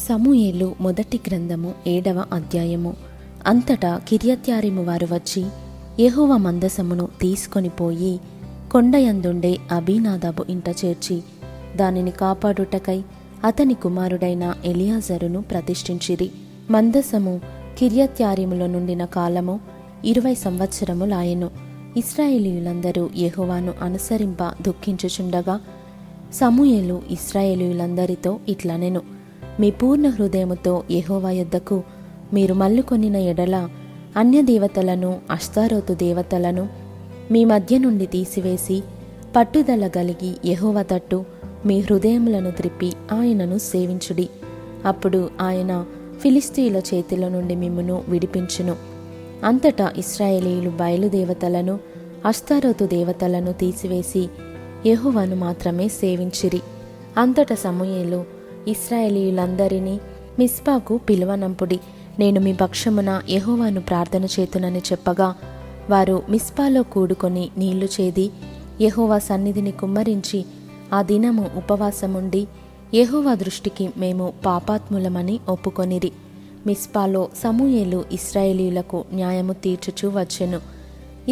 సమూయేలు మొదటి గ్రంథము 7వ అధ్యాయము. అంతటా కిర్యత్యారీము వారు వచ్చి యెహోవా మందసమును తీసుకొని పోయి కొండయందుండే అబీనాదాబు ఇంట చేర్చి దానిని కాపాడుటకై అతని కుమారుడైన ఎలియాజరును ప్రతిష్ఠించిరి. మందసము కిర్యత్యారీములో నుండిన కాలము 20 సంవత్సరములాయెను. ఇశ్రాయేలీయులందరూ యెహోవాను అనుసరింప దుఃఖించుచుండగా సమూయేలు ఇశ్రాయేలీయులందరితో ఇట్లనెను: మీ పూర్ణ హృదయముతో యెహోవా యొద్దకు మీరు మల్లుకొనిన ఎడల అన్యదేవతలను, అష్తారోతు దేవతలను మీ మధ్య నుండి తీసివేసి పట్టుదల కలిగి యెహోవా తట్టు మీ హృదయములను త్రిప్పి ఆయనను సేవించుడి. అప్పుడు ఆయన ఫిలిష్తీయుల చేతిలో నుండి మిమ్మును విడిపించును. అంతటా ఇశ్రాయేలీయులు బయలుదేవతలను, అష్తారోతు దేవతలను తీసివేసి యెహోవాను మాత్రమే సేవించిరి. అంతటా సమూయేలు ఇశ్రాయేలీయులందరినీ మిస్పాకు పిలువనంపుడి, నేను మీ పక్షమున యెహోవాను ప్రార్థన చేతునని చెప్పగా వారు మిస్పాలో కూడుకొని నీళ్లు చేది యెహోవా సన్నిధిని కుమ్మరించి ఆ దినము ఉపవాసముండి యెహోవా దృష్టికి మేము పాపాత్ములమని ఒప్పుకొనిరి. మిస్పాలో సమూయేలు ఇశ్రాయేలీయులకు న్యాయము తీర్చుచూ వచ్చెను.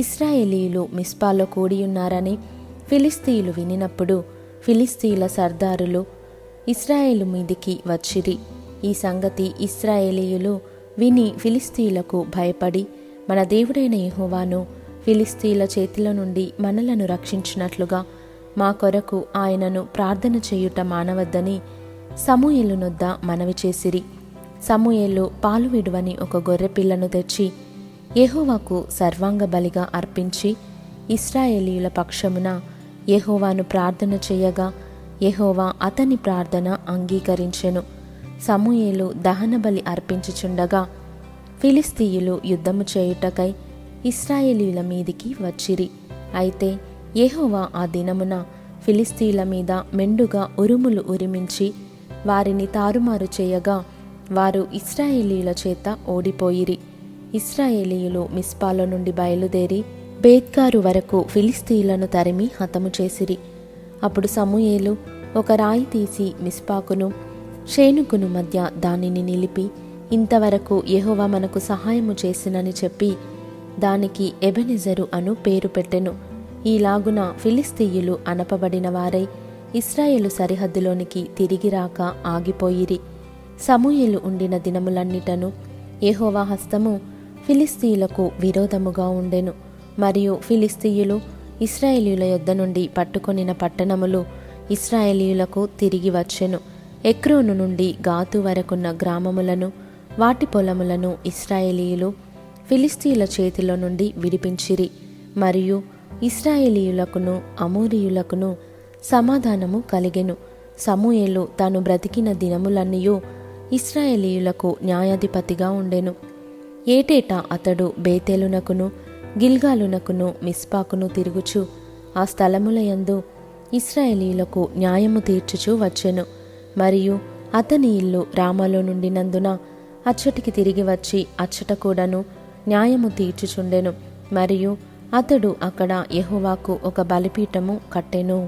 ఇశ్రాయేలీయులు మిస్పాలో కూడియున్నారని ఫిలిష్తీయులు వినినప్పుడు ఫిలిష్తీయుల సర్దారులు ఇశ్రాయేలు మీదికి వచ్చిరి. ఈ సంగతి ఇశ్రాయేలీయులు విని ఫిలిష్తీయులకు భయపడి, మన దేవుడైన యెహోవాను ఫిలిష్తీయుల చేతిలో నుండి మనలను రక్షించినట్లుగా మా కొరకు ఆయనను ప్రార్థన చేయుట మానవద్దని సమూయేలు నొద్ద మనవి చేసిరి. సమూయేలు పాలు విడువని ఒక గొర్రెపిల్లను తెచ్చి యెహోవాకు సర్వాంగ బలిగా అర్పించి ఇశ్రాయేలీయుల పక్షమున యెహోవాను ప్రార్థన చేయగా యెహోవా అతని ప్రార్థన అంగీకరించెను. సమూయేలు దహనబలి అర్పించుచుండగా ఫిలిష్తీయులు యుద్ధము చేయుటకై ఇశ్రాయేలీయుల మీదికి వచ్చిరి. అయితే యెహోవా ఆ దినమున ఫిలిష్తీయుల మీద మెండుగా ఉరుములు ఉరిమించి వారిని తారుమారు చేయగా వారు ఇశ్రాయేలీయుల చేత ఓడిపోయిరి. ఇశ్రాయేలీయులు మిస్పాలో నుండి బయలుదేరి బేత్కారు వరకు ఫిలిష్తీయులను తరిమి హతము చేసిరి. అప్పుడు సమూయేలు ఒక రాయి తీసి మిస్పాకును షేనుకును మధ్య దానిని నిలిపి, ఇంతవరకు యెహోవా మనకు సహాయము చేసినని చెప్పి దానికి ఎబెనెజరు అను పేరు పెట్టెను. ఈలాగున ఫిలిష్తీయులు అనపబడిన వారై ఇశ్రాయేలు సరిహద్దులోనికి తిరిగి రాక ఆగిపోయిరి. సమూయేలు ఉండిన దినములన్నిటను యెహోవా హస్తము ఫిలిష్తీయులకు విరోధముగా ఉండెను. మరియు ఫిలిష్తీయులు ఇశ్రాయేలీయుల యొద్ద నుండి పట్టుకొనిన పట్టణములు ఇశ్రాయేలీయులకు తిరిగి వచ్చెను. ఎక్రోను నుండి గాతు వరకున్న గ్రామములను, వాటి పొలములను ఇశ్రాయేలీయులు ఫిలిష్తీయుల చేతిలో నుండి విడిపించిరి. మరియు ఇశ్రాయేలీయులకును అమోరీయులకును సమాధానము కలిగెను. సమూయేలు తాను బ్రతికిన దినములన్నీయు ఇశ్రాయేలీయులకు న్యాయాధిపతిగా ఉండెను. ఏటేటా అతడు బేతేలునకును గిల్గాలునకును మిస్పాకును తిరుగుచు ఆ స్థలములయందు ఇశ్రాయేలీయులకు న్యాయము తీర్చుచూ వచ్చెను. మరియు అతని ఇల్లు రామాలో నుండినందున అచ్చటికి తిరిగి వచ్చి అచ్చట కూడాను న్యాయము తీర్చుచుండెను. మరియు అతడు అక్కడ యెహోవాకు ఒక బలిపీఠము కట్టెను.